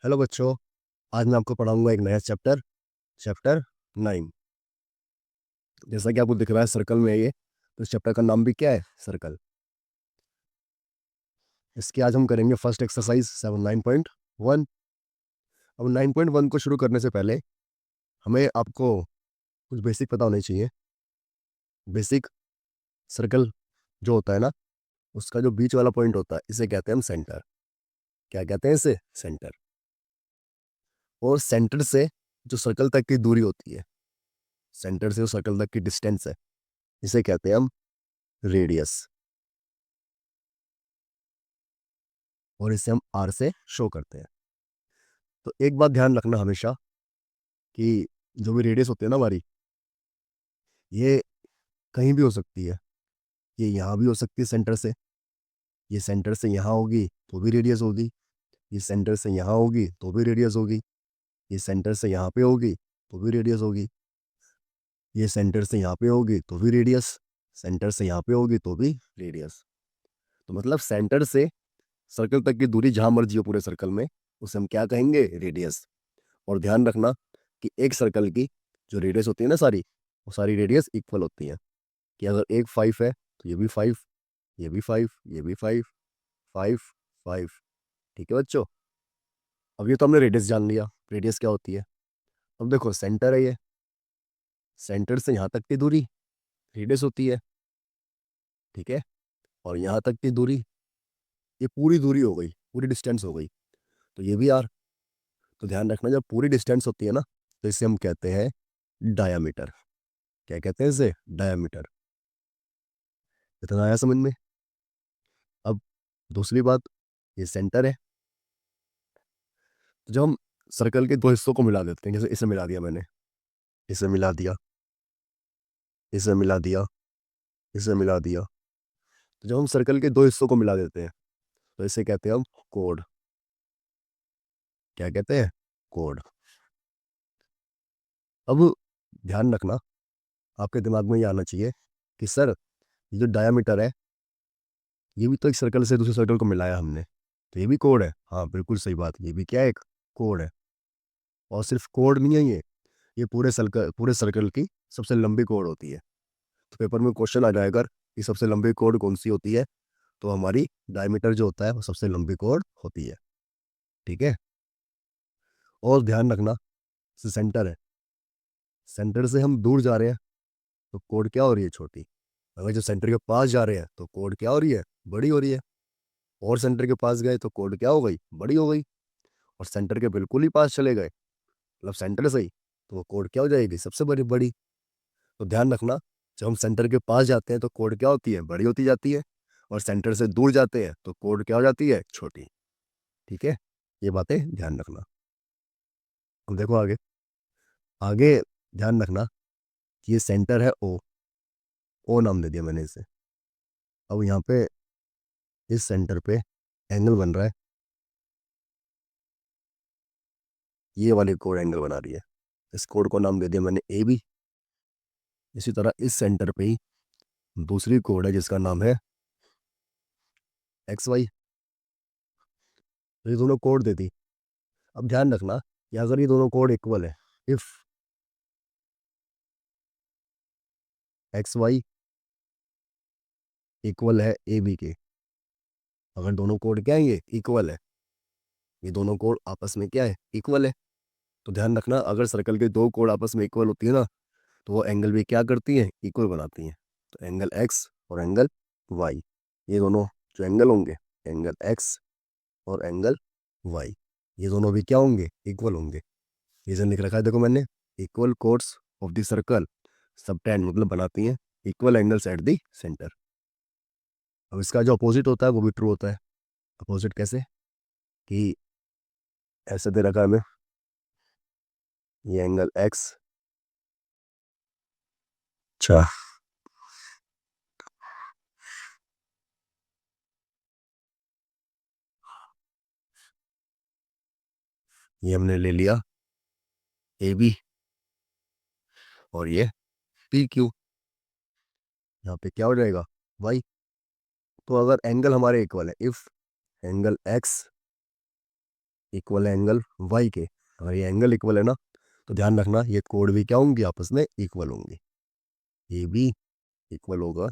Hello बच्चों। आज मैं आपको पढ़ाऊंगा एक नया चैप्टर चैप्टर 9। जैसा कि आपको दिख रहा है सर्कल में है ये, तो इस चैप्टर का नाम भी क्या है? सर्कल। इसकी आज हम करेंगे फर्स्ट एक्सरसाइज 7 9.1। अब 9.1 को शुरू करने से पहले हमें आपको कुछ बेसिक पता होने चाहिए। बेसिक सर्कल जो होता है ना, उसका जो बीच वाला पॉइंट होता है इसे कहते हैं हम सेंटर। क्या कहते हैं इसे? सेंटर। और सेंटर से जो सर्कल तक की दूरी होती है, सेंटर से जो सर्कल तक की डिस्टेंस है, इसे कहते हैं हम रेडियस। और इसे हम आर से शो करते हैं। तो एक बात ध्यान रखना हमेशा कि जो भी रेडियस होती है ना हमारी, ये कहीं भी हो सकती है। ये यहाँ भी हो सकती है सेंटर से। ये सेंटर से यहाँ होगी तो भी रेडियस होगी। ये सेंटर से यहाँ होगी तो भी रेडियस होगी। ये सेंटर से यहाँ पे होगी तो भी रेडियस होगी। ये सेंटर से यहाँ पे होगी तो भी रेडियस। सेंटर से यहाँ पे होगी तो भी रेडियस। तो मतलब सेंटर से सर्कल तक की दूरी जहाँ मर्जी हो पूरे सर्कल में, उसे हम क्या कहेंगे? रेडियस। और ध्यान रखना कि एक सर्कल की जो रेडियस होती है ना सारी, वो सारी रेडियस इक्वल होती है। कि अगर एक 5 है तो ये भी 5, ये भी 5, ये भी 5, 5, 5। ठीक है बच्चों। अब ये तो हमने रेडियस जान लिया, रेडियस क्या होती है। अब देखो सेंटर है ये, सेंटर से यहाँ तक की दूरी रेडियस होती है। ठीक है। और यहाँ तक की दूरी, ये पूरी दूरी हो गई, पूरी डिस्टेंस हो गई। तो ये भी आर। तो ध्यान रखना, जब पूरी डिस्टेंस होती है ना, तो इसे हम कहते हैं डायामीटर। क्या कहते हैं इसे? डायामीटर। इतना आया समझ में? अब दूसरी बात, ये सेंटर है। तो जब हम सर्कल के दो हिस्सों को मिला देते हैं, जैसे इसे मिला दिया मैंने, इसे मिला दिया, इसे मिला दिया, इसे मिला दिया। तो जब हम सर्कल के दो हिस्सों को मिला देते हैं तो इसे कहते हैं हम कोड। क्या कहते हैं? कोड। अब ध्यान रखना, आपके दिमाग में ये आना चाहिए कि सर, ये जो डायामीटर है, ये भी तो एक सर्कल से दूसरे सर्कल को मिलाया हमने, तो ये भी कोड है। हाँ बिल्कुल सही बात, ये भी क्या है? एक कोड है। और सिर्फ कोड नहीं है ये पूरे सर्कल की सबसे लंबी कोड होती है। तो पेपर में क्वेश्चन आ जाएगा कि सबसे लंबी कोड कौन सी होती है, तो हमारी डायमीटर जो होता है वो सबसे लंबी कोड होती है। ठीक है। और ध्यान रखना, सेंटर है, सेंटर से हम दूर जा रहे हैं तो कोड क्या हो रही है? छोटी। अगर जो सेंटर के पास जा रहे हैं तो कोड क्या हो रही है? बड़ी हो रही है। और सेंटर के पास गए तो कोड क्या हो गई? बड़ी हो गई। और सेंटर के बिल्कुल ही पास चले गए, मतलब सेंटर से ही, तो वो कोड क्या हो जाएगी? सबसे बड़ी बड़ी। तो ध्यान रखना, जब हम सेंटर के पास जाते हैं तो कोड क्या होती है? बड़ी होती जाती है। और सेंटर से दूर जाते हैं तो कोड क्या हो जाती है? छोटी। ठीक है। ये बातें ध्यान रखना। अब देखो आगे। आगे ध्यान रखना कि ये सेंटर है ओ। ओ नाम दे दिया मैंने इसे। अब यहाँ पे इस सेंटर पे एंगल बन रहा है, ये वाली कोड एंगल बना रही है। इस कोड को नाम दे दिया मैंने ए बी। इसी तरह इस सेंटर पे ही दूसरी कोड है जिसका नाम है एक्स वाई। तो ये दोनों कोड दे दी। अब ध्यान रखना कि अगर ये दोनों कोड इक्वल है, इफ एक्स वाई इक्वल है ए बी के, अगर दोनों कोड क्या है? ये इक्वल है। ये दोनों कोड आपस में क्या है? इक्वल है। तो ध्यान रखना, अगर सर्कल के दो कोड आपस में इक्वल होती है ना, तो वो एंगल भी क्या करती हैं? इक्वल बनाती हैं। तो एंगल एक्स और एंगल वाई, ये दोनों जो एंगल होंगे, एंगल एक्स और एंगल वाई, ये दोनों भी क्या होंगे? इक्वल होंगे। रीजन लिख रखा है देखो मैंने, equal codes of the circle subtend, मतलब बनाती हैं equal angles eight the centre. अब इसका जो अपोजिट होता है वो भी ट्रू होता है। अपोजिट कैसे? कि ऐसे दे रखा है हमें, ये एंगल एक्स, अच्छा, ये हमने ले लिया ए बी, और ये पी क्यू। यहाँ पे क्या हो जाएगा? वाई। तो अगर एंगल हमारे इक्वल है, इफ एंगल एक्स इक्वल है एंगल वाई के। अगर ये एंगल इक्वल है ना, तो ध्यान रखना ये कोड भी क्या होंगी, आपस में इक्वल होंगी। ये भी इक्वल होगा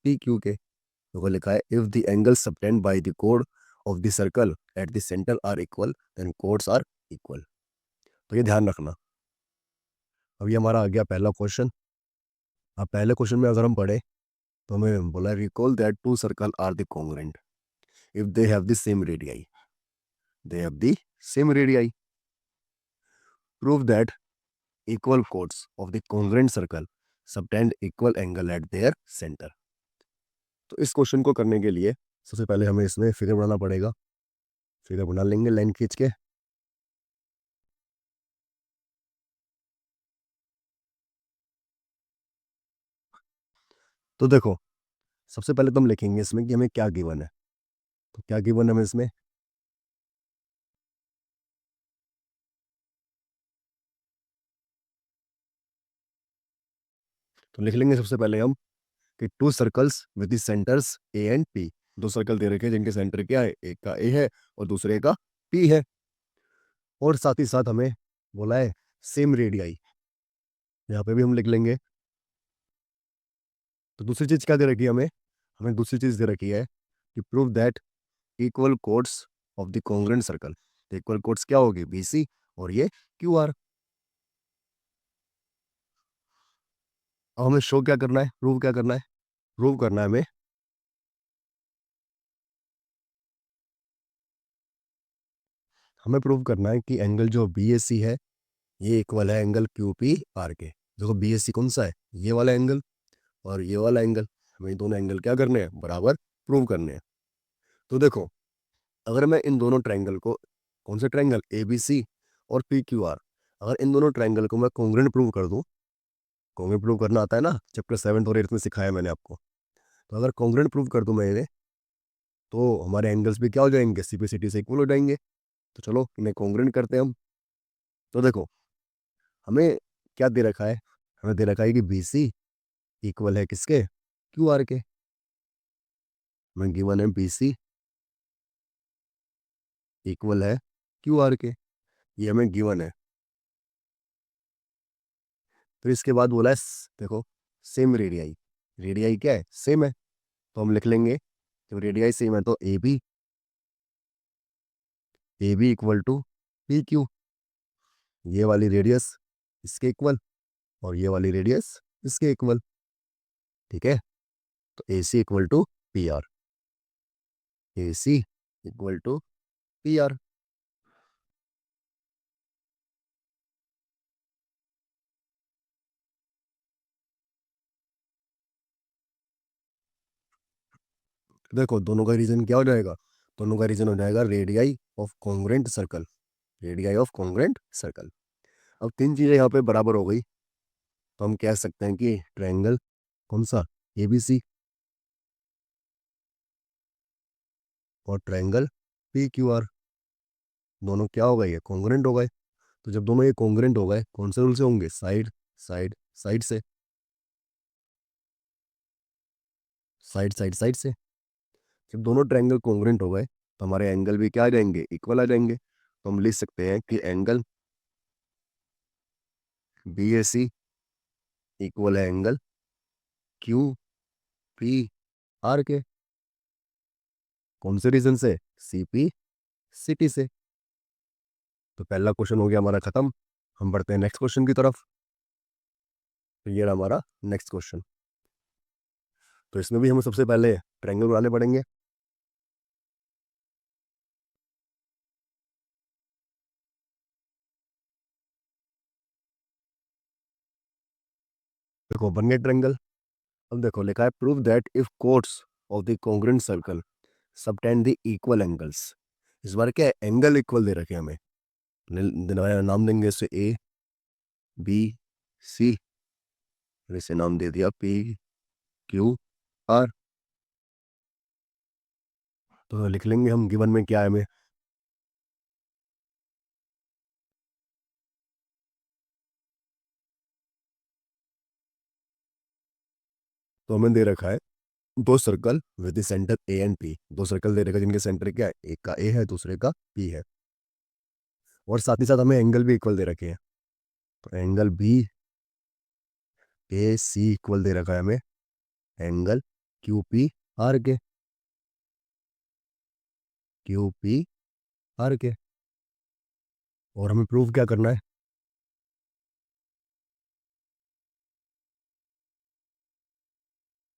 पी क्यू के। तो लिखा है if the angle subtended by the कोड of the circle at the centre are equal then chords are equal. तो ये ध्यान रखना। अब ये हमारा आ गया पहला क्वेश्चन। अब पहले क्वेश्चन में अगर हम पढ़े तो हमें बोला recall that two circle are the congruent if they have the same radii. They have the same radii. Prove that equal chords of the congruent circle subtend equal angle at their center। तो इस question को करने के लिए सबसे पहले हमें इसमें फिगर बनाना पड़ेगा। फिगर बना लेंगे लाइन खींच के। तो देखो, सबसे पहले तो हम लिखेंगे इसमें कि हमें क्या गिवन है। तो क्या गिवन है हमें इसमें, तो लिख लेंगे सबसे पहले हम कि to circles with the centres A and P. दो सर्कल दे रखे हैं जिनके सेंटर क्या है, एक का ए है और दूसरे का पी है। और साथ ही साथ हमें बोला है सेम रेडियाई, यहाँ पे भी हम लिख लेंगे। तो दूसरी चीज क्या दे रखी है हमें, हमें दूसरी चीज दे रखी है कि prove that equal codes of the congruent circle. तो इक्वल कोड्स क्या होगी, बी सी और ये क्यू आर। अब हमें शो क्या करना है, प्रूव क्या करना है, प्रूव करना है हमें प्रूव करना है कि एंगल जो बी एस सी है ये इक्वल है एंगल क्यू पी आर के। देखो बी एस सी कौन सा है, ये वाला एंगल और ये वाला एंगल। हमें दोनों एंगल क्या करने हैं, बराबर प्रूव करने हैं। तो देखो, अगर मैं इन दोनों ट्रायंगल को, कौन से ट्रायंगल, ए बी सी और पी क्यू आर, अगर इन दोनों ट्रायंगल को मैं कॉन्ग्रुएंट प्रूव कर दूं, कॉन्ग्रुएंट प्रूव करना आता है ना, चैप्टर 7 और 8 में सिखाया मैंने आपको। तो अगर कॉन्ग्रुएंट प्रूव कर दूं मैं इन्हें, तो हमारे एंगल्स भी क्या हो जाएंगे, सी पी सी टी से इक्वल हो जाएंगे। तो चलो इन्हें कॉन्ग्रुएंट करते हैं हम। तो देखो, हमें क्या दे रखा है, हमें दे रखा है कि बी सी इक्वल है किसके, क्यू आर के। हमें गिवन है बी सी इक्वल है क्यू आर के, ये हमें गिवन है। फिर इसके बाद बोला है देखो सेम रेडियाई। रेडियाई क्या है, सेम है। तो हम लिख लेंगे तो रेडियाई सेम है तो A B equal to P Q. ये वाली रेडियस इसके इक्वल और ये वाली रेडियस इसके इक्वल। ठीक है, तो A C equal to P R. A C equal to P R. देखो दोनों का रीजन क्या हो जाएगा, दोनों का रीजन हो जाएगा radii of congruent circle. Radii of congruent circle. अब तीन चीजें यहाँ पे बराबर हो गई, तो हम कह सकते हैं कि ट्रायंगल कौन सा, ए बी सी और ट्रायंगल पी क्यू आर, दोनों क्या हो गए, ये कॉन्ग्रुएंट हो गए। तो जब दोनों ये कॉन्ग्रुएंट हो गए, कौन से रूल से होंगे, साइड साइड साइड से, साइड साइड साइड से। जब दोनों ट्रायंगल कॉन्ग्रुएंट हो गए तो हमारे एंगल भी क्या आ जाएंगे, इक्वल आ जाएंगे। तो हम लिख सकते हैं कि एंगल बी ए सी इक्वल है एंगल क्यू पी आर के। कौन से रीजन से, सी पी सी टी से। तो पहला क्वेश्चन हो गया हमारा खत्म। हम बढ़ते हैं नेक्स्ट क्वेश्चन की तरफ। तो ये रहा हमारा नेक्स्ट क्वेश्चन। तो इसमें भी हमें सबसे पहले ट्रायंगल बनाने पड़ेंगे। देखो बन गए ट्रायंगल। अब देखो लिखा है prove that if codes of the congruent circle subtend the equal angles. इस बार क्या है, एंगल इक्वल दे रखे हैं हमें। नाम देंगे इसे ए बी सी, और इसे नाम दे दिया पी क्यू आर। तो लिख लेंगे हम गिवन में क्या है हमें, तो हमें दे रखा है दो circle with the centre A and P. दो सर्कल दे रखा है जिनके सेंटर क्या है, एक का ए है दूसरे का पी है। और साथ ही साथ हमें एंगल भी इक्वल दे रखे हैं। तो एंगल बी ए सी इक्वल दे रखा है हमें एंगल क्यू पी आर के, क्यू पी आर के। और हमें प्रूव क्या करना है?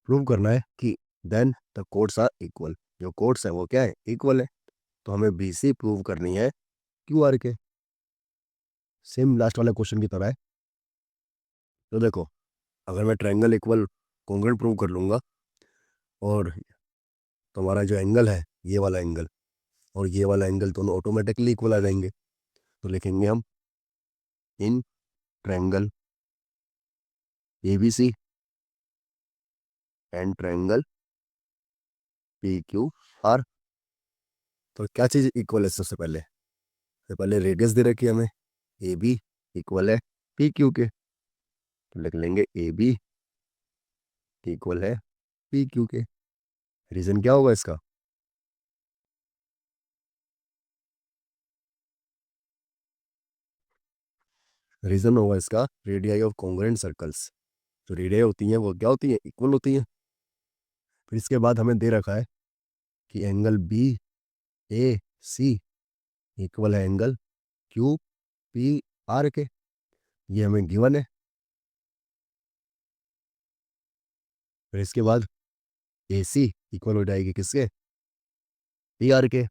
प्रूव करना है कि then the chords are equal, जो कोड्स है वो क्या है? इक्वल है। तो हमें बी सी प्रूव करनी है क्यू आर के। सेम लास्ट वाले क्वेश्चन की तरह है। तो देखो, अगर मैं ट्रायंगल इक्वल कॉन्ग्रुएंट प्रूव कर लूँगा और तुम्हारा जो एंगल है ये वाला एंगल और ये वाला एंगल दोनों ऑटोमेटिकली इक्वल आ जाएंगे, तो लिखेंगे हम in triangle A B C and triangle P Q R. तो क्या चीज़ इक्वल है? सबसे पहले रेडियस दे रखी है हमें, ए बी इक्वल है पी क्यू के, तो लिख लेंगे ए बी इक्वल है पी क्यू के। रीजन क्या होगा इसका? रीजन होगा इसका रेडियाई ऑफ कॉन्ग्रुएंट सर्कल्स। जो रेडियाई होती हैं वो क्या होती हैं? इक्वल होती हैं। फिर इसके बाद हमें दे रखा है कि एंगल बी ए सी इक्वल है एंगल क्यू पी आर के, ये हमें गिवन है। फिर इसके बाद ए सी इक्वल हो जाएगी किसके? पी आर के।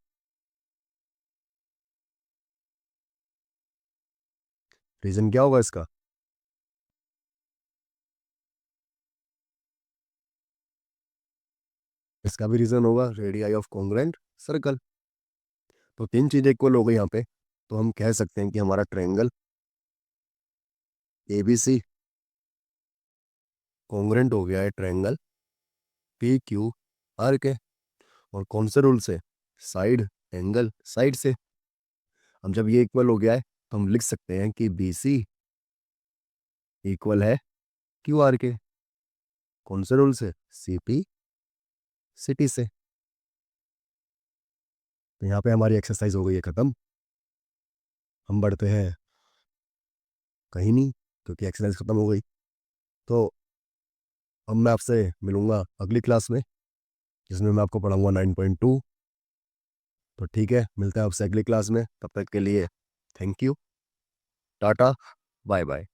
रीजन क्या होगा इसका? इसका भी रीजन होगा रेडियाई ऑफ कॉन्ग्रुएंट सर्कल। तो तीन चीजें इक्वल हो गई यहाँ पे। तो हम कह सकते हैं कि हमारा triangle A B C congruent हो गया है ट्रायंगल पी क्यू आर के। और कौन से रूल से? साइड एंगल साइड से। हम जब ये इक्वल हो गया है तो हम लिख सकते हैं कि बी सी इक्वल है क्यू आर के। कौन से रूल से? सी पी सिटी से। तो यहाँ पे हमारी एक्सरसाइज हो गई है ख़त्म। हम बढ़ते हैं कहीं नहीं, क्योंकि एक्सरसाइज ख़त्म हो गई। तो अब मैं आपसे मिलूंगा अगली क्लास में, जिसमें मैं आपको पढ़ाऊंगा 9.2। तो ठीक है, मिलते हैं आपसे अगली क्लास में। तब तक के लिए thank you, tata, bye bye.